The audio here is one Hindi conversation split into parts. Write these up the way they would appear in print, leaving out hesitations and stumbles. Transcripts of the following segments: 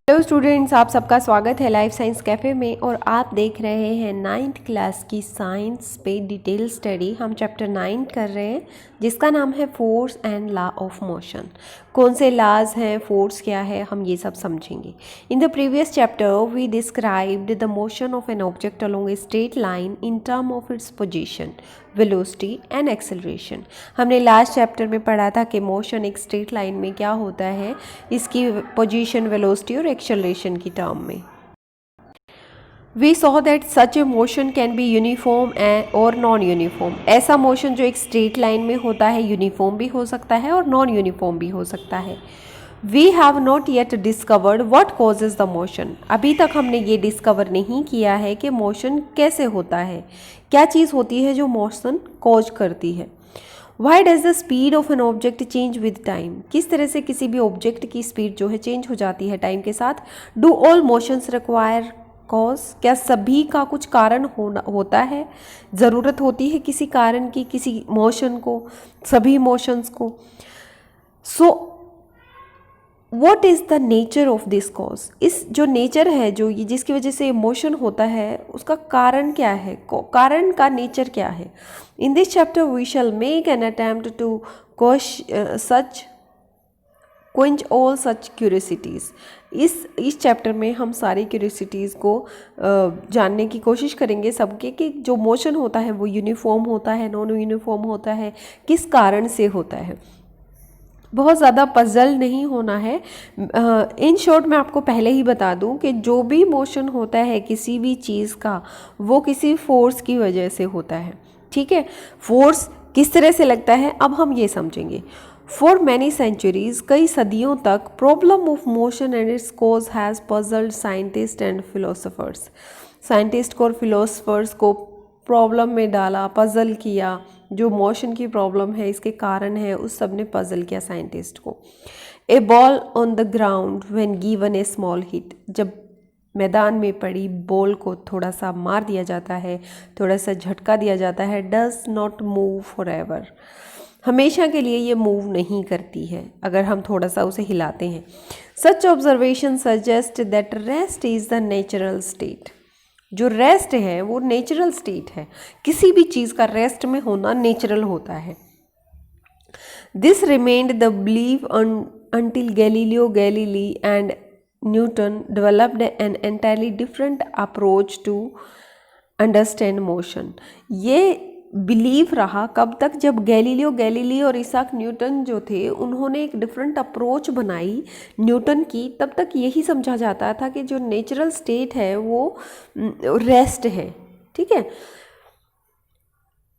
हेलो स्टूडेंट्स, आप सबका स्वागत है लाइफ साइंस कैफ़े में। और आप देख रहे हैं 9th क्लास की साइंस पे डिटेल स्टडी। हम चैप्टर 9 कर रहे हैं जिसका नाम है force and law of motion. कौन से लॉज हैं, फोर्स क्या है, हम ये सब समझेंगे। In the previous chapter we described the motion of an object along a straight line in term of its position, velocity and acceleration. हमने लास्ट चैप्टर में पढ़ा था कि मोशन एक स्ट्रेट लाइन में क्या होता है, इसकी पोजीशन, वेलोसिटी और एक्सेलरेशन की टर्म में। We saw that such a motion can be uniform और नॉन यूनिफॉर्म। ऐसा मोशन जो एक स्ट्रेट लाइन में होता है यूनिफॉर्म भी हो सकता है और नॉन यूनिफॉर्म भी हो सकता है। We have not yet discovered what causes the motion. अभी तक हमने ये डिस्कवर नहीं किया है कि मोशन कैसे होता है, क्या चीज़ होती है जो मोशन कॉज करती है। Why does the speed of an object change with time. किस तरह से किसी भी ऑब्जेक्ट की स्पीड जो है चेंज हो जाती है टाइम के साथ। Do all motions require cause. क्या सभी का कुछ कारण होता है, ज़रूरत होती है किसी कारण की, किसी मोशन को, सभी मोशंस को। So what is the nature of this cause. इस जो नेचर है, जो ये जिसकी वजह से इमोशन होता है, उसका कारण क्या है, कारण का नेचर क्या है। In this chapter we shall make an attempt to quench all such curiosities. इस चैप्टर में हम सारी क्यूरियोसिटीज़ को जानने की कोशिश करेंगे सबके, कि जो मोशन होता है वो यूनिफॉर्म होता है, नॉन यूनिफॉर्म होता है, किस कारण से होता है। बहुत ज़्यादा पजल नहीं होना है। इन शॉर्ट मैं आपको पहले ही बता दूं कि जो भी मोशन होता है किसी भी चीज़ का, वो किसी फोर्स की वजह से होता है। ठीक है, फोर्स किस तरह से लगता है अब हम ये समझेंगे। फॉर मैनी सेंचुरीज, कई सदियों तक, problem of motion and its cause has puzzled scientist and philosophers. Scientist को और फिलोसफर्स को प्रॉब्लम में डाला, पजल किया। जो मोशन की प्रॉब्लम है, इसके कारण है, उस सब ने पजल किया साइंटिस्ट को। A ball on the ground when given a small hit. जब मैदान में पड़ी बॉल को थोड़ा सा मार दिया जाता है, थोड़ा सा झटका दिया जाता है, does not move for ever. हमेशा के लिए ये मूव नहीं करती है अगर हम थोड़ा सा उसे हिलाते हैं। Such observation suggest that rest is the natural state. जो रेस्ट है वो नेचुरल स्टेट है। किसी भी चीज़ का रेस्ट में होना नेचुरल होता है। This remained the believe until Galileo Galilei and Newton developed an entirely different approach to understand motion. ये बिलीव रहा कब तक, जब गैलीलियो गैलीली और इसाक न्यूटन जो थे, उन्होंने एक डिफरेंट अप्रोच बनाई न्यूटन की। तब तक यही समझा जाता था कि जो नेचुरल स्टेट है वो रेस्ट है। ठीक है,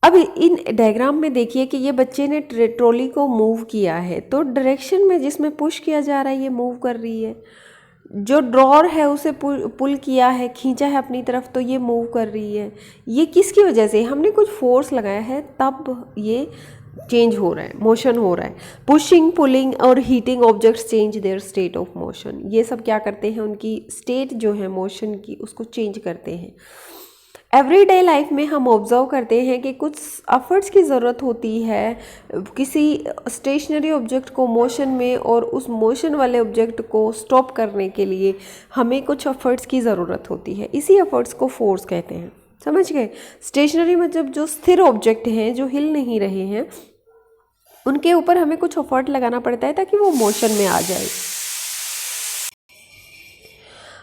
अब इन डायग्राम में देखिए कि ये बच्चे ने ट्रॉली को मूव किया है, तो डायरेक्शन में जिसमें पुश किया जा रहा है ये मूव कर रही है। जो ड्रॉर है उसे पुल किया है, खींचा है अपनी तरफ, तो ये मूव कर रही है। ये किसकी वजह से, हमने कुछ फोर्स लगाया है तब ये चेंज हो रहा है, मोशन हो रहा है। पुशिंग, पुलिंग और heating objects change their state of motion. ये सब क्या करते हैं, उनकी स्टेट जो है मोशन की, उसको चेंज करते हैं। एवरीडे लाइफ में हम ऑब्जर्व करते हैं कि कुछ एफर्ट्स की ज़रूरत होती है किसी स्टेशनरी ऑब्जेक्ट को मोशन में, और उस मोशन वाले ऑब्जेक्ट को स्टॉप करने के लिए हमें कुछ एफर्ट्स की ज़रूरत होती है। इसी एफर्ट्स को फोर्स कहते हैं। समझ गए। स्टेशनरी मतलब जो स्थिर ऑब्जेक्ट हैं, जो हिल नहीं रहे हैं, उनके ऊपर हमें कुछ एफर्ट लगाना पड़ता है ताकि वो मोशन में आ जाए।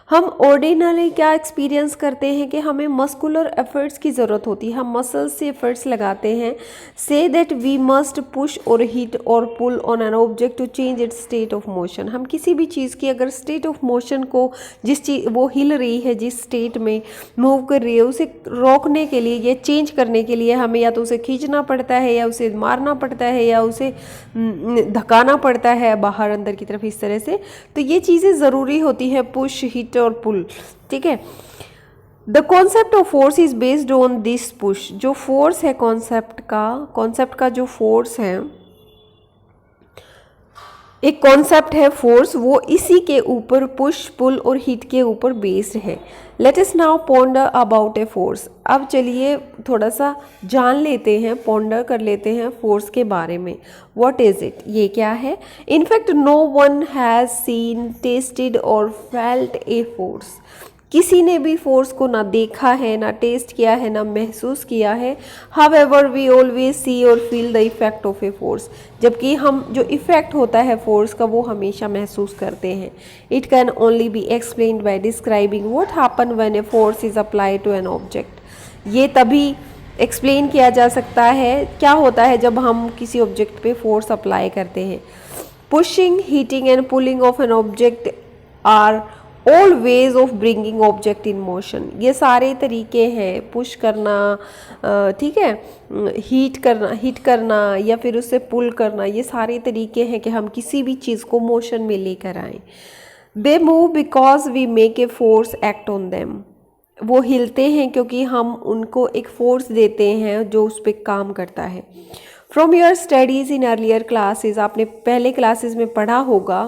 हम ऑर्डिनरी क्या एक्सपीरियंस करते हैं कि हमें मस्कुलर एफर्ट्स की ज़रूरत होती है। हम मसल्स से एफर्ट्स लगाते हैं। Say that we must push और हिट और pull on an object to change its state of motion. हम किसी भी चीज़ की अगर स्टेट ऑफ मोशन को, जिस चीज़ वो हिल रही है, जिस स्टेट में मूव कर रही है, उसे रोकने के लिए या चेंज करने के लिए हमें या तो उसे खींचना पड़ता है, या उसे मारना पड़ता है, या उसे धकाना पड़ता है बाहर अंदर की तरफ, इस तरह से। तो ये चीज़ें ज़रूरी होती है, पुश, हिट और पुल। ठीक है। The concept of force is based on this push. जो फोर्स है कॉन्सेप्ट का जो फोर्स है, एक कॉन्सेप्ट है फोर्स, वो इसी के ऊपर पुश पुल और हीट के ऊपर बेस्ड है। Let us now ponder about a force. अब चलिए थोड़ा सा जान लेते हैं, पॉन्डर कर लेते हैं फोर्स के बारे में। व्हाट इज इट, ये क्या है? In fact no one has seen, tested और फेल्ट ए फोर्स। किसी ने भी फोर्स को ना देखा है, ना टेस्ट किया है, ना महसूस किया है। हाउएवर वी ऑलवेज सी और feel the effect of a force. जबकि हम जो इफेक्ट होता है फोर्स का वो हमेशा महसूस करते हैं। It can only be explained by describing what happen when a force is applied to an object. ये तभी एक्सप्लेन किया जा सकता है क्या होता है जब हम किसी ऑब्जेक्ट पे फोर्स अप्लाई करते हैं। Pushing, hitting and pulling of an object are all ways of bringing object in motion. ये सारे तरीके हैं, पुश करना, ठीक है, हीट करना या फिर उससे पुल करना, ये सारे तरीके हैं कि हम किसी भी चीज़ को मोशन में लेकर आएँ। They move because we make a force act on them. वो हिलते हैं क्योंकि हम उनको एक फोर्स देते हैं जो उस पर काम करता है। From your studies in earlier classes, आपने पहले क्लासेस में पढ़ा होगा,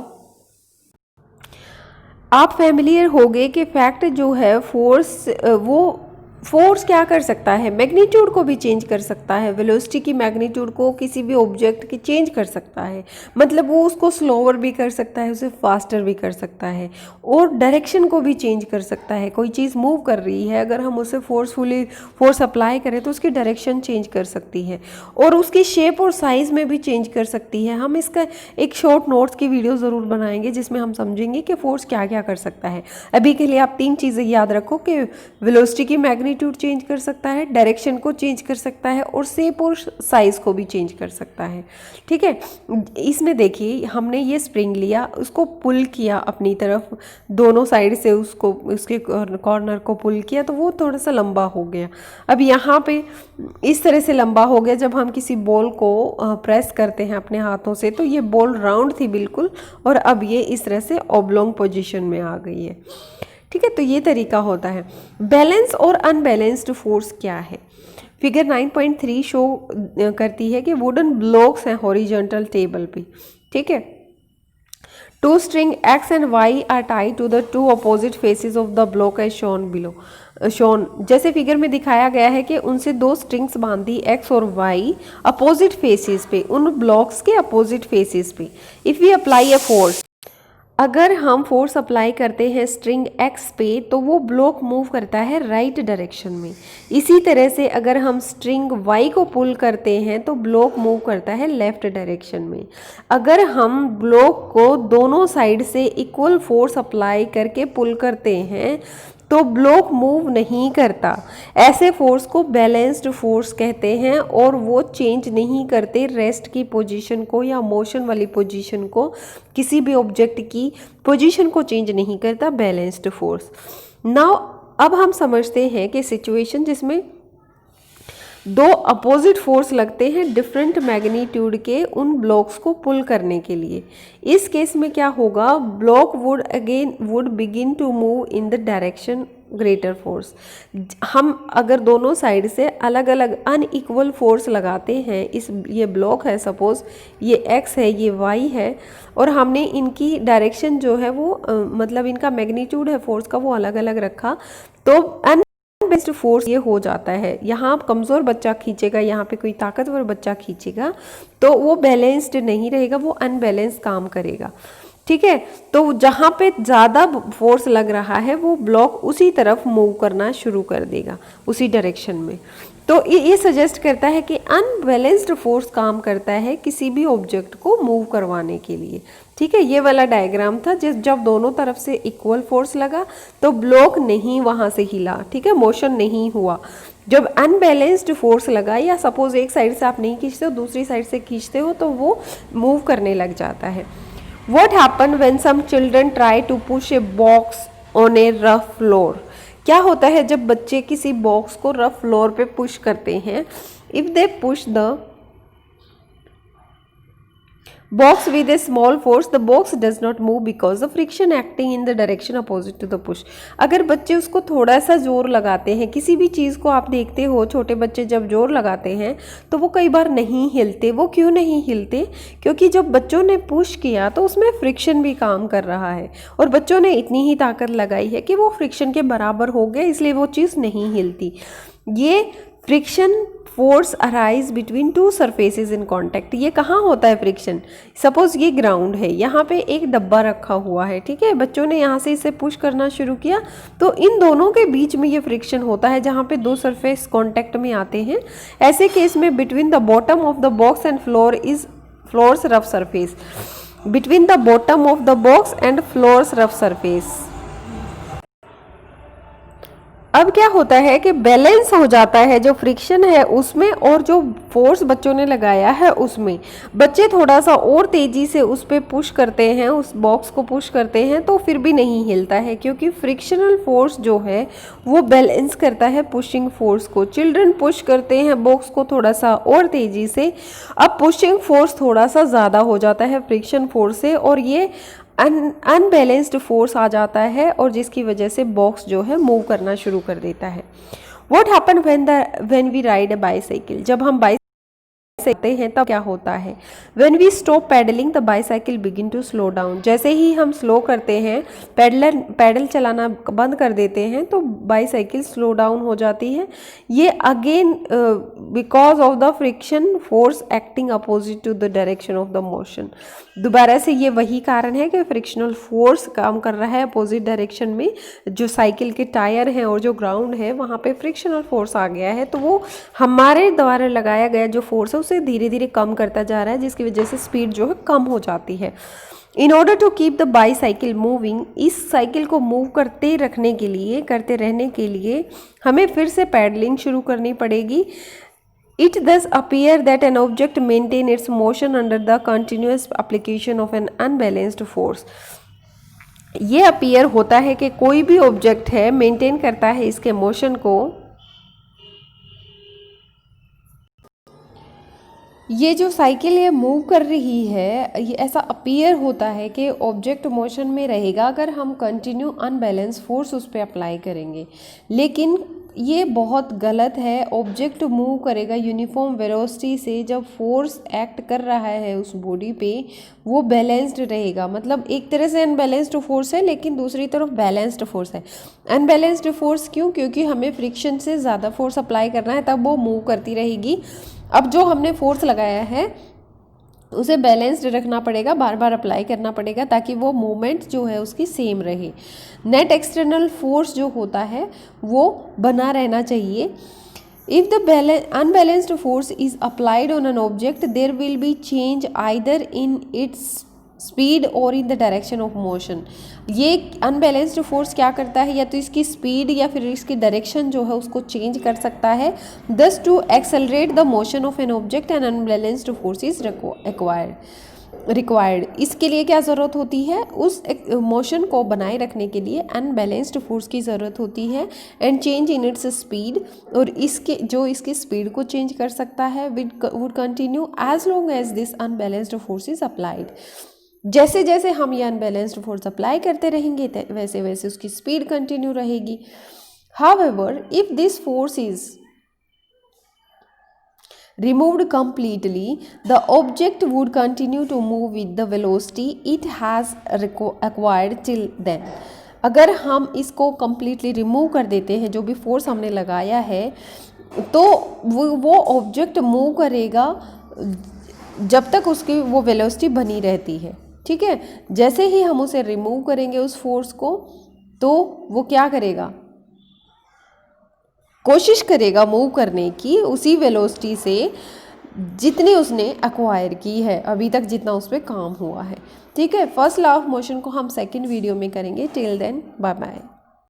आप फैमिलियर होंगे कि फैक्ट जो है फोर्स, वो फोर्स क्या कर सकता है, मैग्नीट्यूड को भी चेंज कर सकता है। वेलोसिटी की मैग्नीट्यूड को किसी भी ऑब्जेक्ट की चेंज कर सकता है। मतलब वो उसको स्लोअर भी कर सकता है, उसे फास्टर भी कर सकता है, और डायरेक्शन को भी चेंज कर सकता है। कोई चीज़ मूव कर रही है, अगर हम उसे फोर्स अप्लाई करें तो उसकी डायरेक्शन चेंज कर सकती है, और उसकी शेप और साइज़ में भी चेंज कर सकती है। हम इसका एक शॉर्ट नोट्स की वीडियो ज़रूर बनाएंगे जिसमें हम समझेंगे कि फोर्स क्या क्या कर सकता है। अभी के लिए आप 3 चीज़ें याद रखो कि वेलोसिटी की मैग्नीट्यूड चेंज कर सकता है, डायरेक्शन को चेंज कर सकता है, और शेप और साइज को भी चेंज कर सकता है। ठीक है, इसमें देखिए हमने ये स्प्रिंग लिया, उसको पुल किया अपनी तरफ, दोनों साइड से उसको, उसके कॉर्नर को पुल किया तो वो थोड़ा सा लंबा हो गया। अब यहाँ पे इस तरह से लंबा हो गया। जब हम किसी बॉल को प्रेस करते हैं अपने हाथों से तो ये बॉल राउंड थी बिल्कुल, और अब ये इस तरह से ऑब्लोंग पोजीशन में आ गई है। ठीक है, तो ये तरीका होता है। बैलेंस और अनबैलेंस्ड फोर्स क्या है? फिगर 9.3 शो करती है कि वुडन ब्लॉक्स हैं हॉरिजॉन्टल टेबल पे। ठीक है, 2 string X and Y are tied to the 2 opposite faces of the block as shown below। जैसे फिगर में दिखाया गया है कि उनसे 2 स्ट्रिंग्स बांधी X और Y अपोजिट फेसेस पे, उन ब्लॉक्स के अपोजिट फेसेस पे। If we apply a force, अगर हम फोर्स अप्लाई करते हैं स्ट्रिंग X पे तो वो ब्लॉक मूव करता है राइट डायरेक्शन में। इसी तरह से अगर हम स्ट्रिंग Y को पुल करते हैं तो ब्लॉक मूव करता है लेफ्ट डायरेक्शन में। अगर हम ब्लॉक को दोनों साइड से इक्वल फोर्स अप्लाई करके पुल करते हैं तो ब्लॉक मूव नहीं करता। ऐसे फोर्स को बैलेंस्ड फोर्स कहते हैं, और वो चेंज नहीं करते रेस्ट की पोजीशन को या मोशन वाली पोजीशन को, किसी भी ऑब्जेक्ट की पोजीशन को चेंज नहीं करता बैलेंस्ड फोर्स। नाउ अब हम समझते हैं कि सिचुएशन जिसमें 2 अपोजिट फोर्स लगते हैं डिफरेंट मैग्नीट्यूड के उन ब्लॉक्स को पुल करने के लिए। इस केस में क्या होगा, block would begin to move in the direction greater force. हम अगर दोनों साइड से अलग अलग अनइक्वल फोर्स लगाते हैं, ये ब्लॉक है, सपोज ये X है, ये Y है, और हमने इनकी डायरेक्शन जो है वो मतलब इनका मैग्नीट्यूड है फोर्स का वो अलग अलग रखा, तो अनबैलेंस्ड फोर्स ये हो जाता है। यहाँ कमज़ोर बच्चा खींचेगा, यहाँ पे कोई ताकतवर बच्चा खींचेगा, तो वो बैलेंस्ड नहीं रहेगा, वो अनबैलेंस काम करेगा। ठीक है, तो जहाँ पे ज़्यादा फोर्स लग रहा है वो ब्लॉक उसी तरफ मूव करना शुरू कर देगा, उसी डायरेक्शन में। तो ये सजेस्ट करता है कि अनबैलेंस्ड फोर्स काम करता है किसी भी ऑब्जेक्ट को मूव करवाने के लिए। ठीक है, ये वाला डायग्राम था जब दोनों तरफ से इक्वल फोर्स लगा तो ब्लॉक नहीं वहाँ से हिला। ठीक है, मोशन नहीं हुआ। जब अनबैलेंस्ड फोर्स लगा, या सपोज एक साइड से आप नहीं खींचते हो दूसरी साइड से खींचते हो, तो वो मूव करने लग जाता है। What happen when some children try to push a box on a rough floor? क्या होता है जब बच्चे किसी बॉक्स को रफ फ्लोर पे पुश करते हैं? If they push the box with a small force, the box does not move because the friction acting in the direction opposite to the push. अगर बच्चे उसको थोड़ा सा जोर लगाते हैं, किसी भी चीज़ को आप देखते हो छोटे बच्चे जब जोर लगाते हैं तो वो कई बार नहीं हिलते। वो क्यों नहीं हिलते? क्योंकि जब बच्चों ने पुश किया तो उसमें फ्रिक्शन भी काम कर रहा है और बच्चों ने इतनी ही ताकत लगाई है कि वो फ्रिक्शन के बराबर हो गया, इसलिए वो चीज़ नहीं हिलती। ये friction force arise between two surfaces in contact. ये कहाँ होता है फ्रिक्शन? सपोज ये ग्राउंड है, यहाँ पे एक डब्बा रखा हुआ है, ठीक है, बच्चों ने यहाँ से इसे पुश करना शुरू किया तो इन दोनों के बीच में ये फ्रिक्शन होता है जहाँ पे दो सरफेस कॉन्टैक्ट में आते हैं। ऐसे केस में between the bottom of the box and floors rough surface, between the bottom of the box and floors rough surface. अब क्या होता है कि बैलेंस हो जाता है जो फ्रिक्शन है उसमें और जो फोर्स बच्चों ने लगाया है उसमें। बच्चे थोड़ा सा और तेज़ी से उस पर पुश करते हैं, उस बॉक्स को पुश करते हैं तो फिर भी नहीं हिलता है, क्योंकि फ्रिक्शनल फोर्स जो है वो बैलेंस करता है पुशिंग फोर्स को। चिल्ड्रन पुश करते हैं बॉक्स को थोड़ा सा और तेज़ी से, अब पुशिंग फोर्स थोड़ा सा ज़्यादा हो जाता है फ्रिक्शन फोर्स से और ये अनबैलेंस्ड फोर्स आ जाता है और जिसकी वजह से बॉक्स जो है मूव करना शुरू कर देता है। What happen when we ride a bicycle? जब हम सकते हैं तब क्या होता है? When we stop pedaling the bicycle begin to slow down. जैसे ही हम स्लो करते हैं, पैडल चलाना बंद कर देते हैं तो बाईसाइकिल स्लो डाउन हो जाती है। ये again because of the friction force acting opposite to the direction of the motion. दोबारा से ये वही कारण है कि फ्रिक्शनल फोर्स काम कर रहा है अपोजिट डायरेक्शन में। जो साइकिल के टायर हैं और जो ग्राउंड है वहाँ पे फ्रिक्शनल फोर्स आ गया है तो वो हमारे द्वारा लगाया गया जो फोर्स है उसे धीरे धीरे कम करता जा रहा है, जिसकी वजह से स्पीड जो है कम हो जाती है। In order to keep the bicycle moving, इस साइकिल को मूव करते रहने के लिए हमें फिर से पैडलिंग शुरू करनी पड़ेगी। It thus appear that an object maintain its motion under the continuous application of an unbalanced force. ये अपीयर होता है कि कोई भी ऑब्जेक्ट है मेंटेन करता है इसके मोशन को, ये जो साइकिल ये मूव कर रही है ये ऐसा अपीयर होता है कि ऑब्जेक्ट मोशन में रहेगा अगर हम कंटिन्यू अनबैलेंस फोर्स उस पर अप्लाई करेंगे, लेकिन ये बहुत गलत है। ऑब्जेक्ट मूव करेगा यूनिफॉर्म वेलोसिटी से जब फोर्स एक्ट कर रहा है उस बॉडी पे वो बैलेंस्ड रहेगा। मतलब एक तरह से अनबैलेंस्ड फोर्स है लेकिन दूसरी तरफ बैलेंस्ड फोर्स है। अनबैलेंस्ड फोर्स क्यों? क्योंकि हमें फ्रिक्शन से ज़्यादा फोर्स अप्लाई करना है तब वो मूव करती रहेगी। अब जो हमने फोर्स लगाया है उसे बैलेंस्ड रखना पड़ेगा, बार बार अप्लाई करना पड़ेगा ताकि वो मूवमेंट जो है उसकी सेम रहे। नेट एक्सटर्नल फोर्स जो होता है वो बना रहना चाहिए। If the unbalanced force is applied on an object there will be change either in its speed और in the direction of motion. ये अनबैलेंस्ड फोर्स क्या करता है, या तो इसकी स्पीड या फिर इसकी डायरेक्शन जो है उसको चेंज कर सकता है। Thus to accelerate the motion of an object and unbalanced force is required. इसके लिए क्या ज़रूरत होती है? उस मोशन को बनाए रखने के लिए अनबैलेंस्ड फोर्स की ज़रूरत होती है। And change in its speed, और इसकी स्पीड को चेंज कर सकता है would continue as long as this unbalanced force is applied. जैसे जैसे हम ये अनबैलेंस्ड फोर्स अप्लाई करते रहेंगे वैसे वैसे उसकी स्पीड कंटिन्यू रहेगी। However if this force is removed completely, the object would continue to move with the velocity it has acquired till then. अगर हम इसको completely remove कर देते हैं, जो भी फोर्स हमने लगाया है, तो वो ऑब्जेक्ट मूव करेगा जब तक उसकी वो वेलोसिटी बनी रहती है। ठीक है, जैसे ही हम उसे रिमूव करेंगे उस फोर्स को, तो वो क्या करेगा? कोशिश करेगा मूव करने की उसी वेलोसिटी से जितनी उसने एक्वायर की है अभी तक, जितना उस पर काम हुआ है। ठीक है, फर्स्ट लॉ ऑफ मोशन को हम सेकंड वीडियो में करेंगे। Till then bye bye.